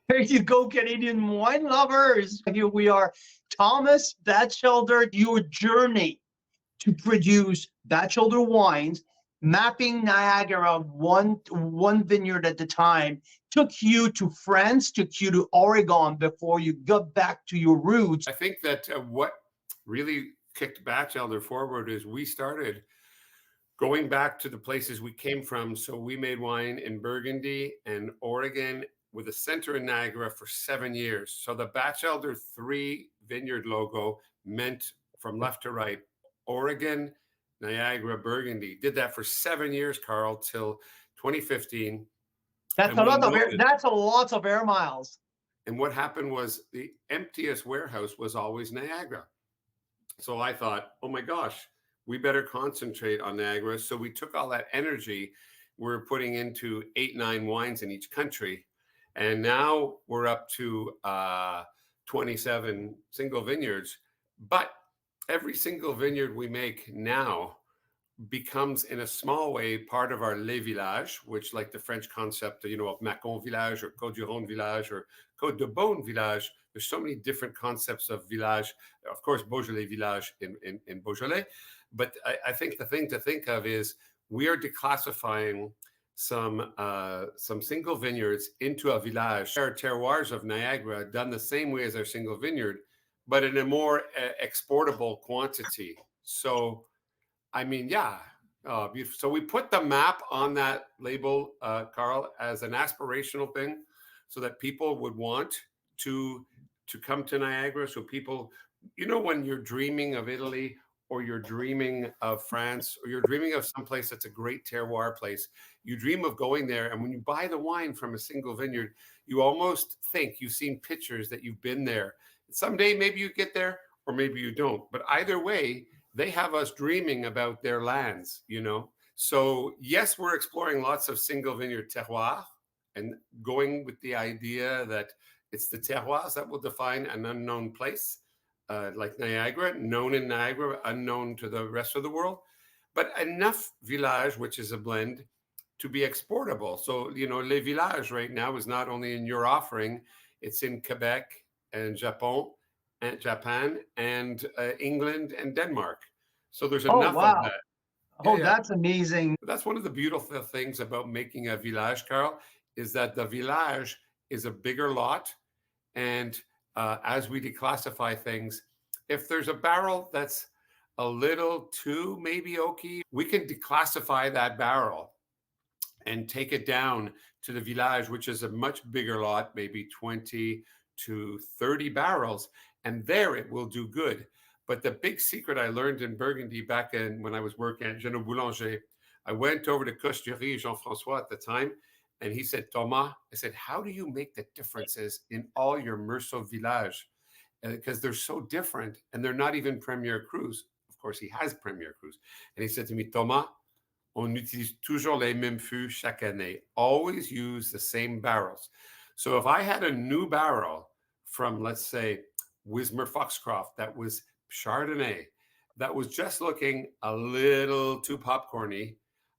There you go, Canadian wine lovers. Here we are. Thomas Bachelder, your journey to produce Bachelder wines, mapping Niagara one vineyard at a time, took you to France, took you to Oregon before you got back to your roots. I think that what really kicked Bachelder forward is we started going back to the places we came from. So we made wine in Burgundy and Oregon with a center in Niagara for 7 years. So the Bachelder 3 vineyard logo meant from left to right, Oregon, Niagara, Burgundy. Did that for 7 years, Carl, till 2015. That's a lot of air, that's a lot of air miles. And what happened was the emptiest warehouse was always Niagara. So I thought, oh my gosh, we better concentrate on Niagara. So we took all that energy we're putting into 8, 9 wines in each country. And now we're up to 27 single vineyards. But every single vineyard we make now becomes in a small way part of our Les Villages, which like the French concept, of Mâcon Village or Côte du Rhône Village or Côte de Beaune Village. There's so many different concepts of village. Of course, Beaujolais Village in Beaujolais. But I think the thing to think of is we are declassifying some single vineyards into a village. Our terroirs of Niagara done the same way as our single vineyard, but in a more exportable quantity. So, I mean, yeah. So we put the map on that label, Carl, as an aspirational thing so that people would want to come to Niagara. So people, when you're dreaming of Italy or you're dreaming of France or you're dreaming of someplace that's a great terroir place, you dream of going there. And when you buy the wine from a single vineyard, you almost think you've seen pictures that you've been there. Someday, maybe you get there or maybe you don't. But either way, they have us dreaming about their lands, So yes, we're exploring lots of single vineyard terroir and going with the idea that it's the terroirs that will define an unknown place, like Niagara, known in Niagara, unknown to the rest of the world, but enough village, which is a blend, to be exportable. So, Les Villages right now is not only in your offering, it's in Quebec and Japan and England and Denmark. So there's enough of that. That's amazing. That's one of the beautiful things about making a village, Carl, is that the village is a bigger lot. And as we declassify things, if there's a barrel that's a little too maybe oaky, we can declassify that barrel and take it down to the village, which is a much bigger lot, maybe 20 to 30 barrels. And there it will do good. But the big secret I learned in Burgundy back when I was working at Jeannot Boulanger, I went over to Cocherie, Jean-François at the time, and he said, Thomas, I said, how do you make the differences in all your Meursault Village? Because they're so different and they're not even Premier Crus. Of course, he has Premier Crus. And he said to me, Thomas, on utilise toujours les mêmes fûts chaque année. Always use the same barrels. So if I had a new barrel from, let's say, Wismer Foxcroft that was Chardonnay, that was just looking a little too popcorny,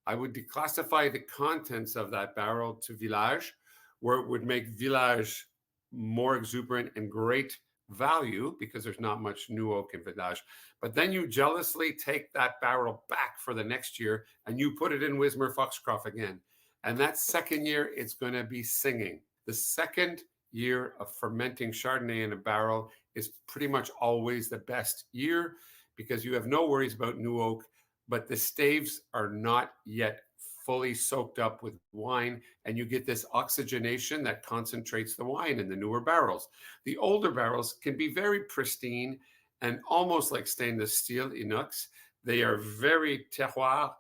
I would declassify the contents of that barrel to village, where it would make village more exuberant and great value because there's not much new oak in village. But then you jealously take that barrel back for the next year and you put it in Wismer Foxcroft again. And that second year, it's going to be singing. The second year of fermenting Chardonnay in a barrel is pretty much always the best year because you have no worries about new oak, but the staves are not yet fully soaked up with wine, and you get this oxygenation that concentrates the wine in the newer barrels. The older barrels can be very pristine and almost like stainless steel inox. They are very terroir,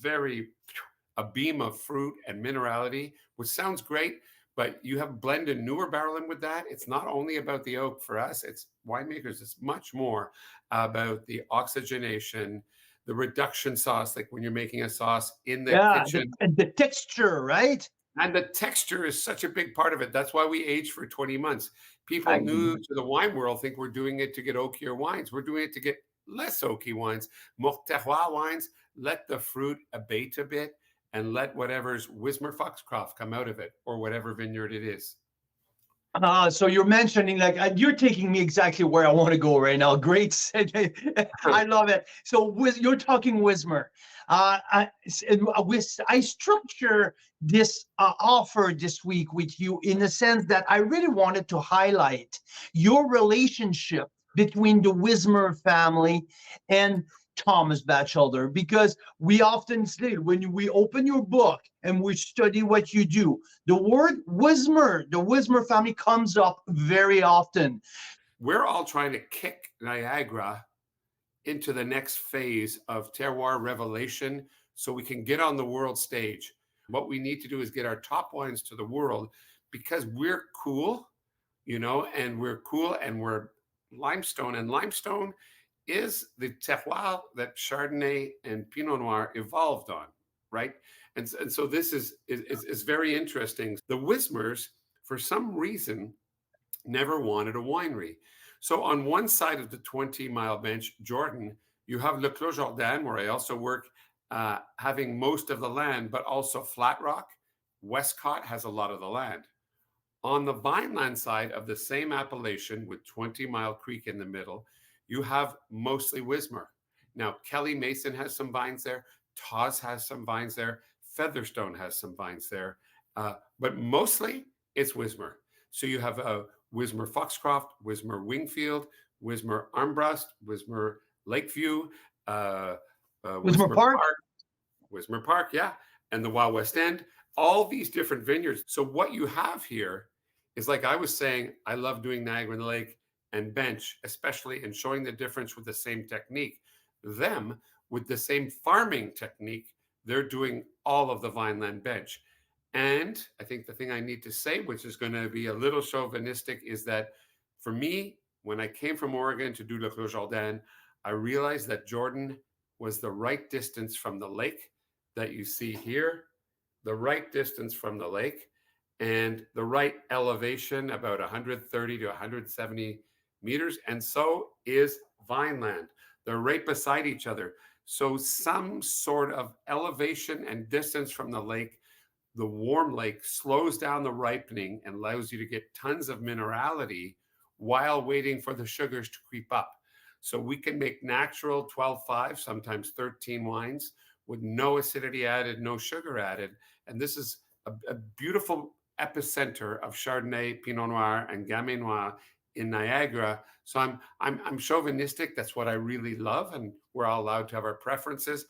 very a beam of fruit and minerality, which sounds great, but you have blended newer barrel in with that. It's not only about the oak for us, it's winemakers, it's much more about the oxygenation, the reduction sauce, like when you're making a sauce in the kitchen. And the texture, right? And the texture is such a big part of it. That's why we age for 20 months. People new to the wine world think we're doing it to get oakier wines. We're doing it to get less oaky wines, more terroir wines. Let the fruit abate a bit and let whatever's Wismer Foxcroft come out of it or whatever vineyard it is. So you're mentioning like you're taking me exactly where I want to go right now. Great, I love it. So you're talking Wismer. I structure this offer this week with you in the sense that I really wanted to highlight your relationship between the Wismer family and Thomas Bachelder, because we often say when we open your book and we study what you do, the word Wismer, the Wismer family comes up very often. We're all trying to kick Niagara into the next phase of terroir revelation so we can get on the world stage. What we need to do is get our top wines to the world because we're cool, and we're cool and we're limestone. And limestone is the terroir that Chardonnay and Pinot Noir evolved on, right? And so this is very interesting. The Wismers, for some reason, never wanted a winery. So on one side of the 20-mile bench, Jordan, you have Le Clos Jordan, where I also work, having most of the land, but also Flat Rock. Westcott has a lot of the land. On the Vineland side of the same appellation with 20 Mile Creek in the middle, you have mostly Wismer. Now, Kelly Mason has some vines there. Tawes has some vines there. Featherstone has some vines there. But mostly it's Wismer. So you have Wismer Foxcroft, Wismer Wingfield, Wismer Armbrust, Wismer Lakeview, Wismer Park. Wismer Park, yeah, and the Wild West End, all these different vineyards. So what you have here is, like I was saying, I love doing Niagara on the Lake and bench, especially in showing the difference with the same technique. Them, with the same farming technique, they're doing all of the Vineland bench. And I think the thing I need to say, which is going to be a little chauvinistic, is that for me, when I came from Oregon to do Le Clos Jordan, I realized that Jordan was the right distance from the lake that you see here, the right distance from the lake, and the right elevation, about 130 to 170 meters. And so is Vineland. They're right beside each other. So some sort of elevation and distance from the lake, the warm lake, slows down the ripening and allows you to get tons of minerality while waiting for the sugars to creep up. So we can make natural 12.5, sometimes 13 wines with no acidity added, no sugar added. And this is a beautiful epicenter of Chardonnay, Pinot Noir, and Gamay Noir in Niagara. So I'm chauvinistic. That's what I really love, and we're all allowed to have our preferences.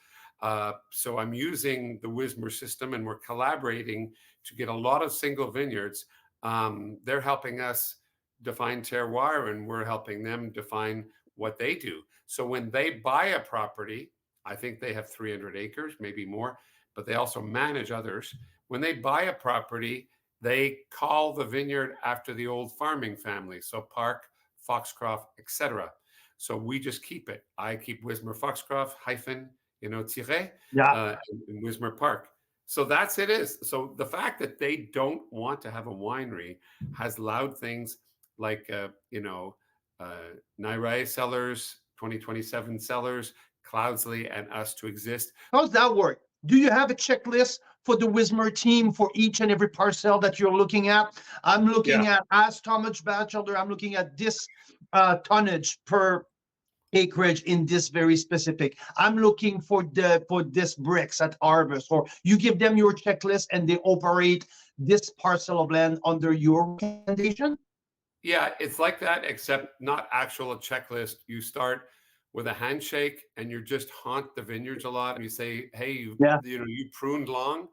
So I'm using the Wismer system, and we're collaborating to get a lot of single vineyards. They're helping us define terroir, and we're helping them define what they do. So when they buy a property, I think they have 300 acres, maybe more, but they also manage others. When they buy a property, they call the vineyard after the old farming family. So Park, Foxcroft, etc. So we just keep it. I keep Wismer Foxcroft hyphen, Tiré, in Wismer Park. So that's it is. So the fact that they don't want to have a winery has allowed things like, Nairae Cellars, 2027 Cellars, Cloudsley, and us to exist. How's that work? Do you have a checklist for the Wismer team for each and every parcel that you're looking at? I'm looking at, as Thomas Bachelder, I'm looking at this tonnage per acreage in this very specific. I'm looking for this bricks at harvest, or you give them your checklist and they operate this parcel of land under your recommendation? Yeah, it's like that, except not actual a checklist. You start with a handshake and you just haunt the vineyards a lot. And you say, hey, you pruned long.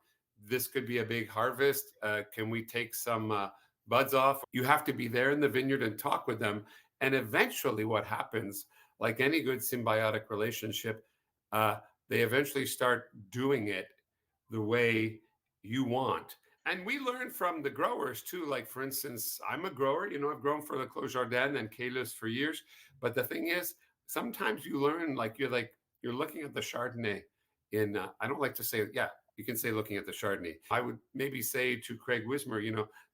This could be a big harvest. Can we take some buds off? You have to be there in the vineyard and talk with them. And eventually what happens, like any good symbiotic relationship, they eventually start doing it the way you want. And we learn from the growers too. Like, for instance, I'm a grower, I've grown for Le Clos Jordan and Caylus for years. But the thing is, sometimes you learn, you're looking at the Chardonnay in, I don't like to say, you can say looking at the Chardonnay. I would maybe say to Craig Wismer,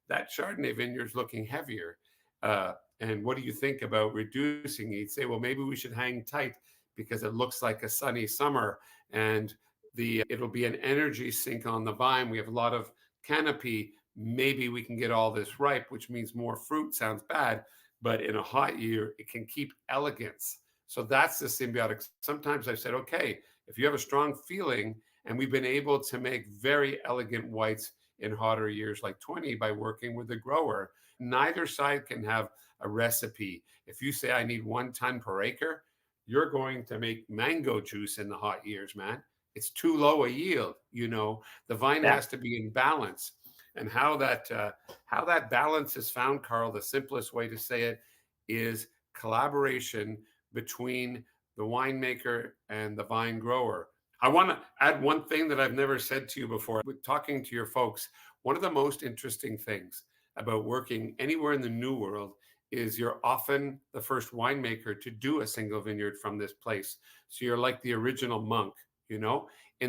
that Chardonnay vineyard's looking heavier. And what do you think about reducing? He'd say, well, maybe we should hang tight because it looks like a sunny summer and it'll be an energy sink on the vine. We have a lot of canopy maybe we can get all this ripe, which means more fruit. Sounds bad, but in a hot year, it can keep elegance. So that's the symbiotic. Sometimes I've said, okay, if you have a strong feeling, and we've been able to make very elegant whites in hotter years like 20 by working with the grower. Neither side can have a recipe. If you say I need 1 ton per acre, you're going to make mango juice in the hot years, man. It's too low a yield. The vine Yeah. has to be in balance. And how that balance is found, Carl, the simplest way to say it is collaboration between the winemaker and the vine grower. I want to add one thing that I've never said to you before. With talking to your folks, one of the most interesting things about working anywhere in the New World is you're often the first winemaker to do a single vineyard from this place. So you're like the original monk, In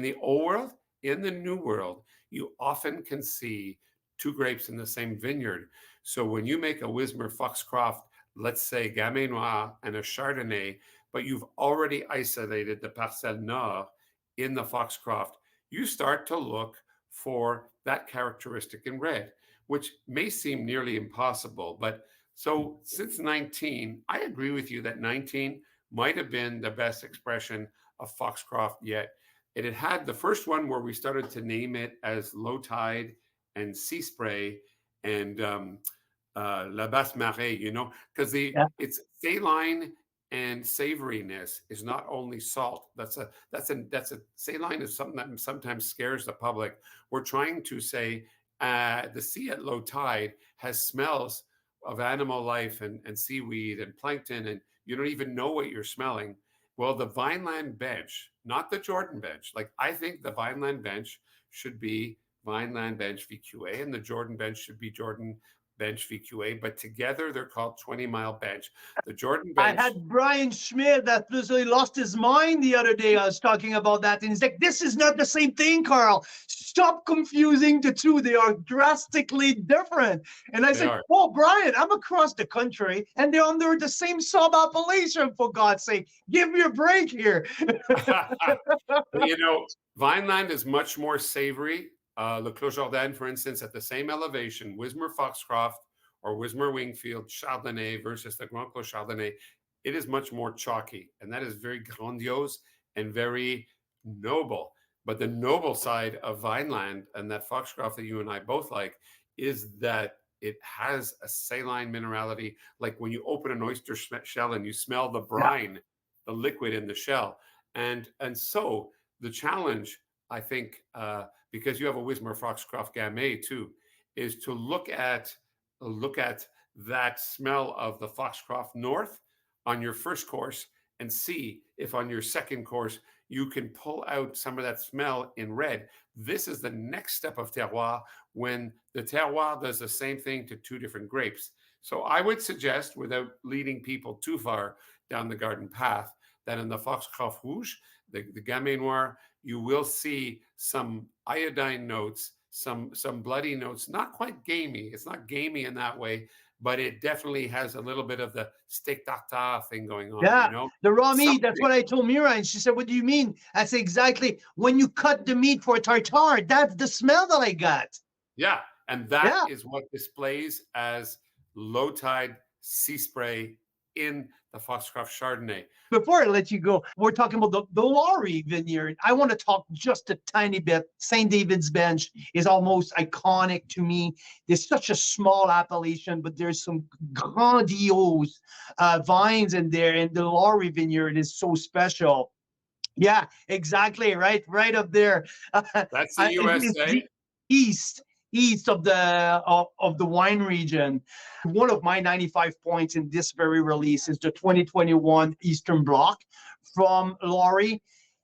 the Old World, in the New World, you often can see 2 grapes in the same vineyard. So when you make a Wismer Foxcroft, let's say Gamay Noir and a Chardonnay, but you've already isolated the Parcelle Nord in the Foxcroft, you start to look for that characteristic in red, which may seem nearly impossible. But so since 19, I agree with you that 19 might have been the best expression of Foxcroft yet. It had the first one where we started to name it as Low Tide and Sea Spray and La Basse Marée, because it's saline and savoriness is not only salt. That's a saline is something that sometimes scares the public. We're trying to say the sea at low tide has smells of animal life and seaweed and plankton, and you don't even know what you're smelling. Well, the Vineland bench, not the Jordan bench. Like, I think the Vineland bench should be Vineland bench VQA, and the Jordan bench should be Jordan bench VQA, but together they're called 20 Mile bench. The Jordan bench. I had Brian Schmidt that literally lost his mind the other day. I was talking about that, and he's like, "This is not the same thing, Carl. Stop confusing the two. They are drastically different." And I said, "Well, Brian, I'm across the country, and they're under the same sub-appellation, for God's sake. Give me a break here." Vineland is much more savory. Le Clos Jordan, for instance, at the same elevation, Wismer Foxcroft or Wismer Wingfield Chardonnay versus the Grand Clos Chardonnay, it is much more chalky, and that is very grandiose and very noble. But the noble side of Vineland and that Foxcroft that you and I both like is that it has a saline minerality, like when you open an oyster shell and you smell the brine, the liquid in the shell. And so the challenge, I think, because you have a Wismer Foxcroft Gamay too, is to look at that smell of the Foxcroft North on your first course and see if on your second course you can pull out some of that smell in red. This is the next step of terroir, when the terroir does the same thing to 2 different grapes. So I would suggest, without leading people too far down the garden path, that in the Foxcroft Rouge, the Gamay Noir, you will see some iodine notes, some bloody notes, not quite gamey. It's not gamey in that way, but it definitely has a little bit of the steak tartare thing going on. Yeah, the raw meat. That's what I told Mira, and she said, "What do you mean?" I said, "Exactly. When you cut the meat for tartare, that's the smell that I got." Yeah, and that is what displays as low tide sea spray in the Foxcroft Chardonnay. Before I let you go, we're talking about the Lowery Vineyard. I want to talk just a tiny bit. St. David's Bench is almost iconic to me. There's such a small appellation, but there's some grandiose vines in there, and the Lowery Vineyard is so special. Yeah, exactly. Right up there. That's the USA. East of the wine region. One of my 95 points in this very release is the 2021 Eastern Bloc from Lowery.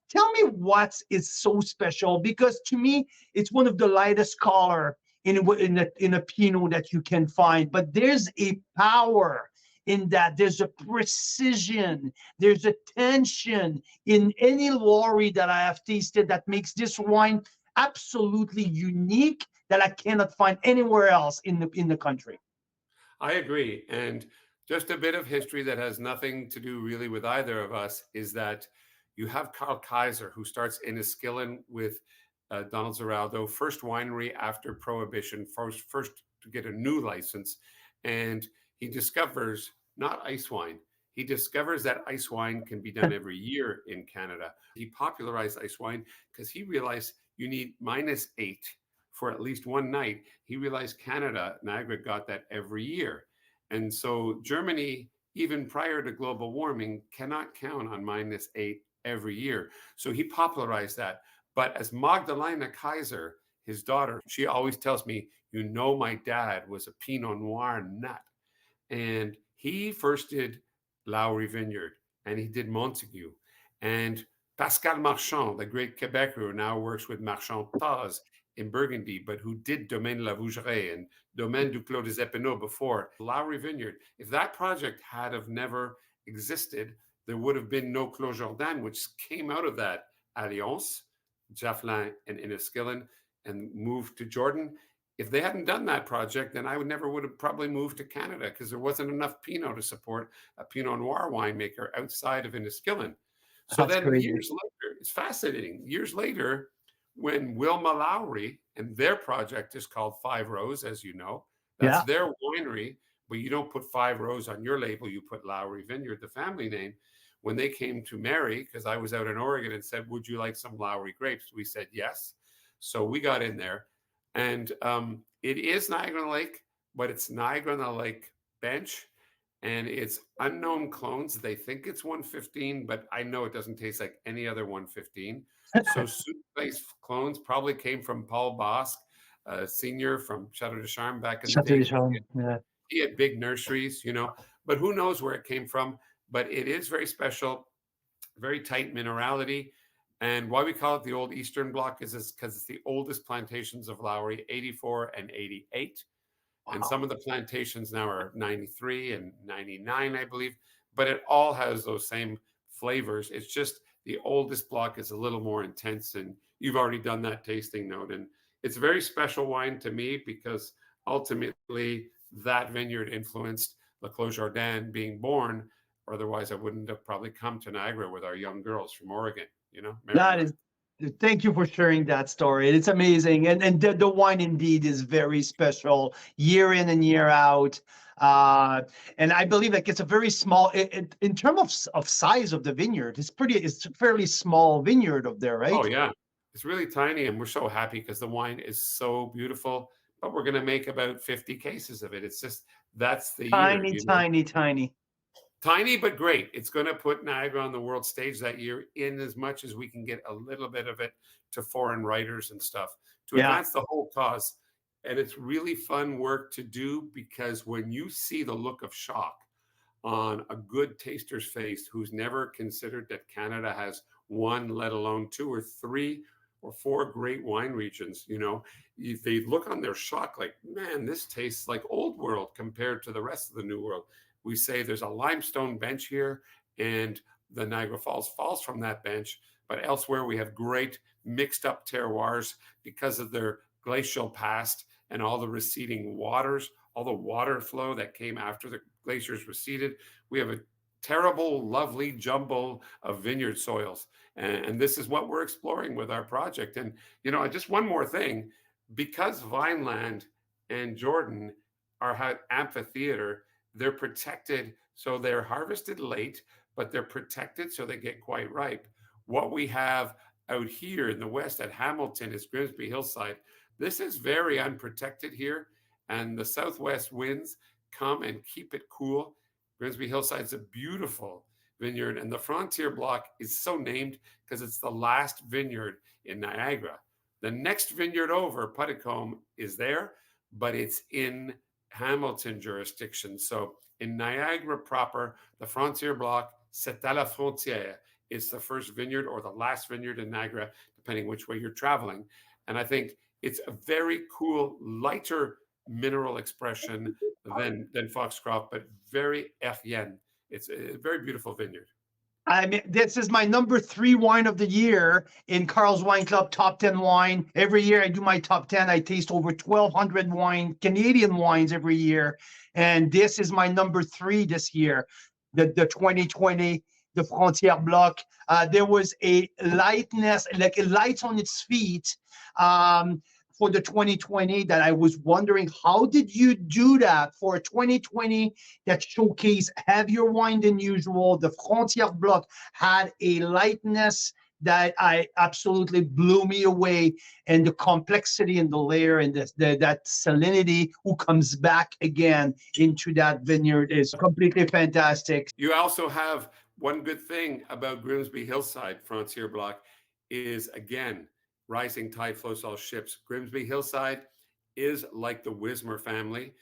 Tell me what is so special, because to me it's one of the lightest color in a Pinot that you can find, but there's a power in that. There's a precision, there's a tension in any Lowery that I have tasted that makes this wine absolutely unique, that I cannot find anywhere else in the country. I agree. And just a bit of history that has nothing to do really with either of us is that you have Carl Kaiser, who starts Enniskillen with Donald Zeraldo, first winery after Prohibition, first to get a new license. And he discovers not ice wine. He discovers that ice wine can be done every year in Canada. He popularized ice wine because he realized you need -8 for at least one night. He realized Canada, Niagara, got that every year. And so Germany, even prior to global warming, cannot count on -8 every year. So he popularized that. But as Magdalena Kaiser, his daughter, she always tells me, my dad was a Pinot Noir nut. And he first did Lowery Vineyard, and he did Montague. And Pascal Marchand, the great Quebecer who now works with Marchand Taz in Burgundy, but who did Domaine La Vougerie and Domaine du Clos des Épineux before, Lowery Vineyard. If that project had have never existed, there would have been no Clos Jourdain, which came out of that alliance, Jafflin and Enniskillen, and moved to Jordan. If they hadn't done that project, then I would have probably moved to Canada because there wasn't enough Pinot to support a Pinot Noir winemaker outside of Enniskillen. So That's then crazy. years later, it's fascinating. Years later, when Wilma Lowry and their project is called Five Rose, as you know, that's their winery, but you don't put Five Rose on your label, you put Lowery Vineyard, the family name. When they came to marry, because I was out in Oregon and said, would you like some Lowry grapes? We said yes. So we got in there. And it is Niagara-on-the-Lake, but it's Niagara-on-the-Lake bench, and it's unknown clones. They think it's 115, but I know it doesn't taste like any other 115. So soup-based clones probably came from Paul Bosque, senior from Chateau de Charme back in the day. He had big nurseries, but who knows where it came from. But it is very special, very tight minerality. And why we call it the old Eastern Bloc is because it's the oldest plantations of Lowry, 84 and 88. Wow. And some of the plantations now are 93 and 99, I believe. But it all has those same flavors. It's just the oldest block is a little more intense. And you've already done that tasting note. And it's a very special wine to me because ultimately that vineyard influenced the Clos Jourdain being born. Otherwise, I wouldn't have probably come to Niagara with our young girls from Oregon. That is, thank you for sharing that story. It's amazing. And the wine indeed is very special year in and year out. And I believe like it's a very small, in terms of size of the vineyard, it's a fairly small vineyard up there, right? Oh yeah, it's really tiny. And we're so happy because the wine is so beautiful, but we're going to make about 50 cases of it. It's just, that's the year. Tiny. Tiny, but great. It's going to put Niagara on the world stage that year in as much as we can get a little bit of it to foreign writers and stuff to advance the whole cause. And it's really fun work to do because when you see the look of shock on a good taster's face who's never considered that Canada has one, let alone 2 or 3 or 4 great wine regions, they look on their shock like, man, this tastes like old world compared to the rest of the new world. We say there's a limestone bench here and the Niagara Falls falls from that bench, but elsewhere we have great mixed up terroirs because of their glacial past and all the receding waters, all the water flow that came after the glaciers receded. We have a terrible, lovely jumble of vineyard soils. And this is what we're exploring with our project. And, just one more thing, because Vineland and Jordan are amphitheater, they're protected, so they're harvested late, but they're protected so they get quite ripe. What we have out here in the west at Hamilton is Grimsby-Hillside. This is very unprotected here, and the southwest winds come and keep it cool. Grimsby-Hillside is a beautiful vineyard, and the Frontier Block is so named because it's the last vineyard in Niagara. The next vineyard over, Putticombe, is there, but it's in Hamilton jurisdiction. So in Niagara proper, the Frontier Block, c'est à la frontière, is the first vineyard or the last vineyard in Niagara, depending which way you're traveling. And I think it's a very cool, lighter mineral expression than Foxcroft, but very aérienne. It's a very beautiful vineyard. I mean, this is my number 3 wine of the year in Carl's Wine Club top 10 wine. Every year I do my top 10. I taste over 1,200 Canadian wines every year. And this is my number 3 this year, the 2020 the Frontier Block. There was a lightness, like a light on its feet, for the 2020 that I was wondering, how did you do that for a 2020 that showcased heavier wine than usual? The Frontier Block had a lightness that I absolutely blew me away, and the complexity and the layer and that salinity who comes back again into that vineyard is completely fantastic. You also have one good thing about Grimsby-Hillside Frontier Block is, again, rising tide floats all ships. Grimsby-Hillside is like the Wismer family.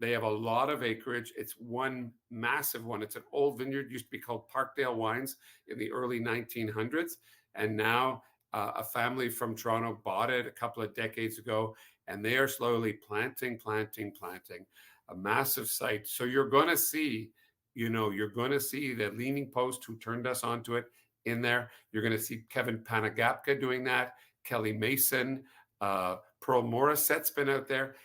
They have a lot of acreage. It's one massive one. It's an old vineyard, used to be called Parkdale Wines in the early 1900s. And now a family from Toronto bought it a couple of decades ago, and they are slowly planting a massive site. So you're going to see, you're going to see the Leaning Post, who turned us onto it, in there. You're going to see Kevin Panagapka doing that, Kelly Mason, Pearl Morissette's been out there.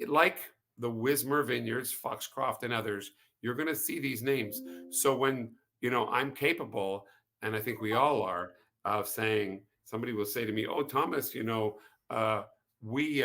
Like the Wismer Vineyards, Foxcroft and others, you're going to see these names. So when, I'm capable, and I think we all are, of saying, somebody will say to me, "Oh, Thomas, we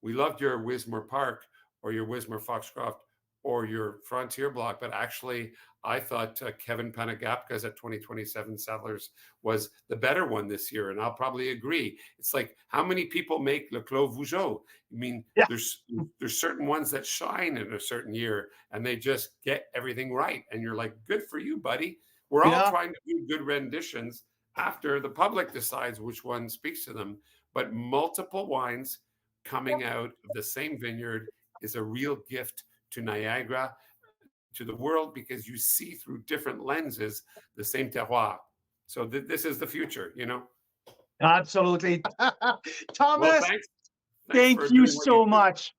loved your Wismer Park or your Wismer Foxcroft or your Frontier Block, but actually I thought Kevin Panagapka's at 2027 Settlers was the better one this year." And I'll probably agree. It's like, how many people make Le Clos Vougeot? I mean, Yeah. there's certain ones that shine in a certain year and they just get everything right. And you're like, good for you, buddy. We're all trying to do good renditions after the public decides which one speaks to them. But multiple wines coming out of the same vineyard is a real gift to Niagara, to the world, because you see through different lenses the same terroir. So this is the future, Absolutely. Well, Thomas, thanks thank for you doing what so do. much.